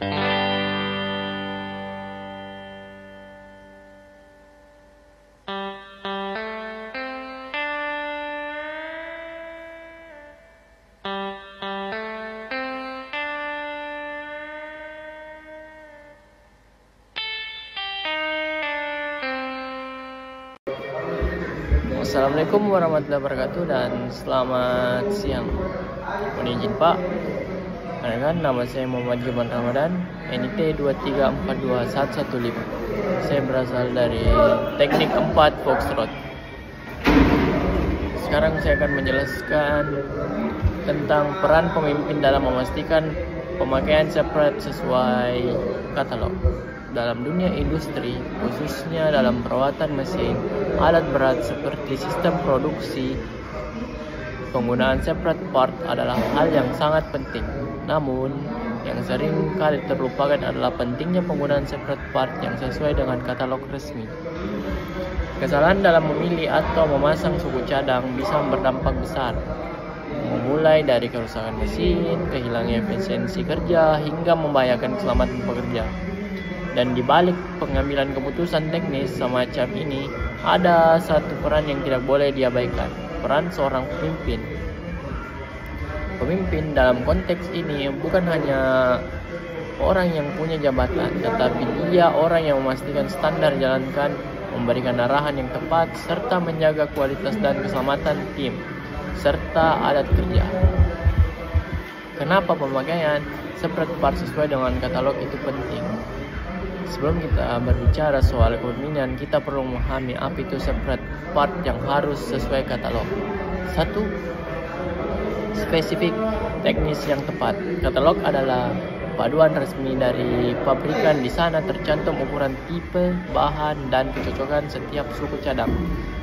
Assalamualaikum warahmatullahi wabarakatuh dan selamat siang. Mohon izin Pak, nama saya Muhammad Juman Ramadan, NIT 2342115. Saya berasal dari Teknik 4 Foxtrot. Sekarang saya akan menjelaskan tentang peran pemimpin dalam memastikan pemakaian separate sesuai katalog. Dalam dunia industri, khususnya dalam perawatan mesin, alat berat seperti sistem produksi, penggunaan separate part adalah hal yang sangat penting. Namun, yang sering kali terlupakan adalah pentingnya penggunaan separate part yang sesuai dengan katalog resmi. Kesalahan dalam memilih atau memasang suku cadang bisa berdampak besar, memulai dari kerusakan mesin, kehilangan efisiensi kerja, hingga membahayakan keselamatan pekerja. Dan di balik pengambilan keputusan teknis semacam ini, ada satu peran yang tidak boleh diabaikan, peran seorang pemimpin. Pemimpin dalam konteks ini bukan hanya orang yang punya jabatan, tetapi dia orang yang memastikan standar jalankan, memberikan arahan yang tepat, serta menjaga kualitas dan keselamatan tim, serta alat kerja. Kenapa pemakaian separate part sesuai dengan katalog itu penting? Sebelum kita berbicara soal kepemimpinan, kita perlu memahami apa itu separate part yang harus sesuai katalog. 1. Spesifik teknis yang tepat. Katalog adalah paduan resmi dari pabrikan. Di sana tercantum ukuran tipe, bahan, dan kecocokan setiap suku cadang.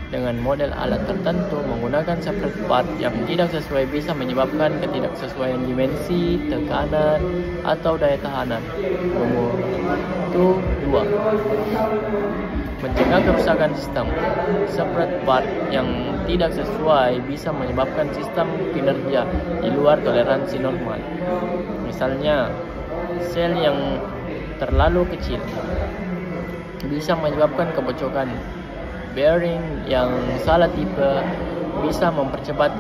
Dengan model alat tertentu, menggunakan separate part yang tidak sesuai bisa menyebabkan ketidaksesuaian dimensi, tekanan, atau daya tahanan. Nomor 2. Mencegah kerusakan sistem. Separate part yang tidak sesuai bisa menyebabkan sistem kinerja di luar toleransi normal. Misalnya, sel yang terlalu kecil bisa menyebabkan kebocokan. Bearing yang salah tipe bisa mempercepat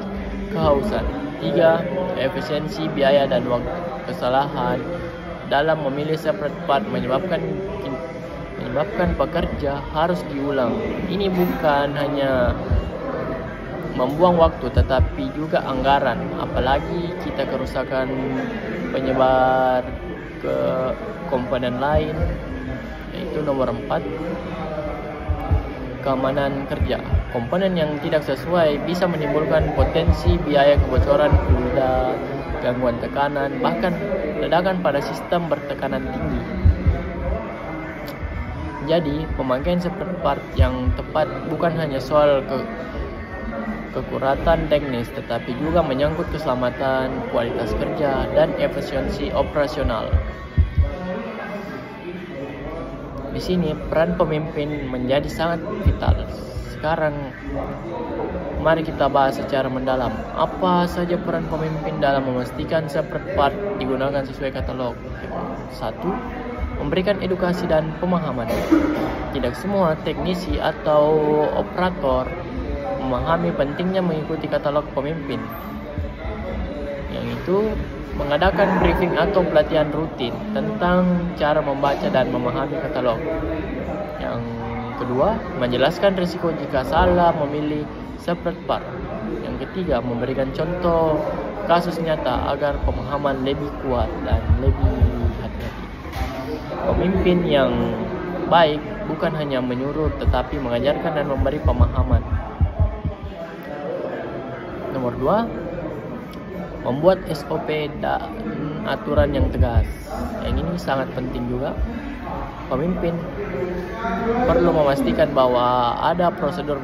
kehausan. 3. Efisiensi biaya dan waktu. Kesalahan dalam memilih separate part menyebabkan pekerja harus diulang. Ini bukan hanya membuang waktu tetapi juga anggaran, apalagi kita kerusakan penyebar ke komponen lain. Yaitu nomor 4. Keamanan kerja. Komponen yang tidak sesuai bisa menimbulkan potensi biaya kebocoran fluida, gangguan tekanan, bahkan ledakan pada sistem bertekanan tinggi. Jadi, pemakaian separate part yang tepat bukan hanya soal kekuratan teknis, tetapi juga menyangkut keselamatan, kualitas kerja, dan efisiensi operasional. Di sini peran pemimpin menjadi sangat vital. Sekarang mari kita bahas secara mendalam apa saja peran pemimpin dalam memastikan separate part digunakan sesuai katalog. 1. Memberikan edukasi dan pemahaman. Tidak semua teknisi atau operator memahami pentingnya mengikuti katalog pemimpin. Yang itu mengadakan briefing atau pelatihan rutin tentang cara membaca dan memahami katalog. Yang kedua, menjelaskan risiko jika salah memilih separate part. Yang ketiga, memberikan contoh kasus nyata agar pemahaman lebih kuat dan lebih hati-hati. Pemimpin yang baik bukan hanya menyuruh tetapi mengajarkan dan memberi pemahaman. Nomor 2, membuat SOP dan aturan yang tegas. Yang ini sangat penting juga. Pemimpin perlu memastikan bahwa ada prosedur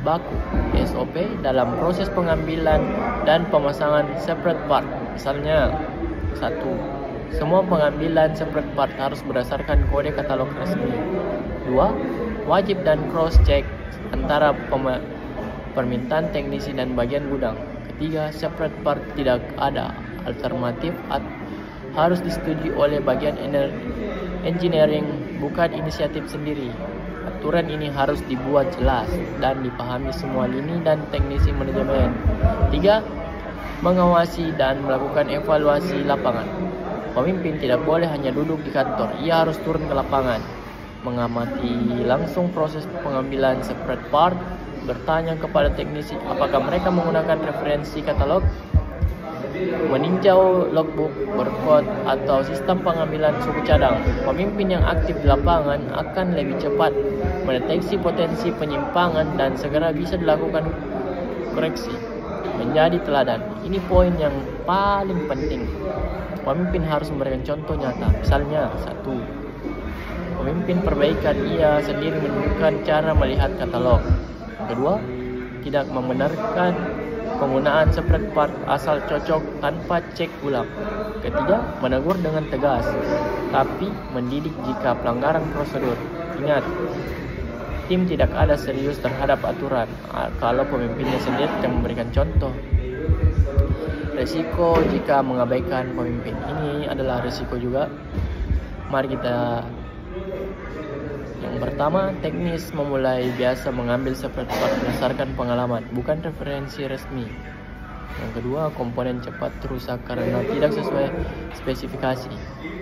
baku SOP dalam proses pengambilan dan pemasangan separate part. Misalnya, 1. Semua pengambilan separate part harus berdasarkan kode katalog resmi. 2. Wajib dan cross check antara permintaan teknisi dan bagian gudang. 3. Separate part tidak ada alternatif harus disetujui oleh bagian engineering, bukan inisiatif sendiri. Aturan ini harus dibuat jelas dan dipahami semua lini dan teknisi manajemen. 3. Mengawasi dan melakukan evaluasi lapangan. Pemimpin tidak boleh hanya duduk di kantor, ia harus turun ke lapangan, mengamati langsung proses pengambilan separate part, bertanya kepada teknisi apakah mereka menggunakan referensi katalog, meninjau logbook, barcode, atau sistem pengambilan suku cadang. Pemimpin yang aktif di lapangan akan lebih cepat mendeteksi potensi penyimpangan dan segera bisa dilakukan koreksi. Menjadi teladan. Ini poin yang paling penting. Pemimpin harus memberikan contoh nyata. Misalnya, 1. Pemimpin perbaikan ia sendiri menunjukkan cara melihat katalog. 2. Tidak membenarkan penggunaan separate part asal cocok tanpa cek ulang. 3. Menegur dengan tegas, tapi mendidik jika pelanggaran prosedur. Ingat, tim tidak ada serius terhadap aturan kalau pemimpinnya sendiri tidak memberikan contoh. Resiko jika mengabaikan pemimpin, ini adalah resiko juga. Mari kita. Yang pertama, teknis memulai biasa mengambil separate part berdasarkan pengalaman, bukan referensi resmi. Yang kedua, komponen cepat rusak karena tidak sesuai spesifikasi.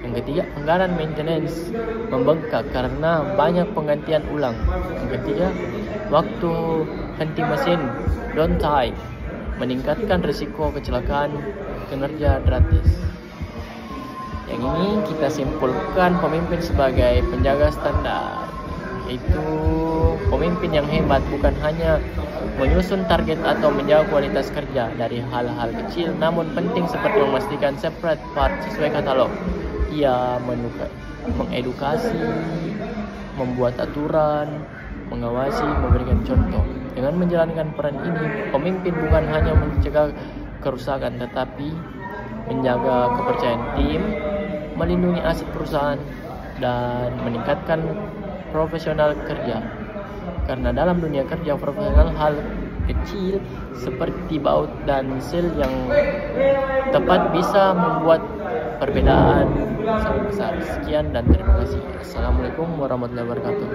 Yang ketiga, anggaran maintenance membengkak karena banyak penggantian ulang. Yang ketiga, waktu henti mesin downtime meningkatkan risiko kecelakaan kinerja gratis. Yang ini kita simpulkan pemimpin sebagai penjaga standar, yaitu pemimpin yang hebat bukan hanya menyusun target atau menjaga kualitas kerja dari hal-hal kecil namun penting seperti memastikan separate part sesuai katalog. Ia mengedukasi, membuat aturan, mengawasi, memberikan contoh. Dengan menjalankan peran ini, pemimpin bukan hanya mencegah kerusakan tetapi menjaga kepercayaan tim, melindungi aset perusahaan, dan meningkatkan profesional kerja. Karena dalam dunia kerja profesional, hal kecil seperti baut dan sel yang tepat bisa membuat perbedaan sangat besar. Sekian dan terima kasih. Assalamualaikum warahmatullahi wabarakatuh.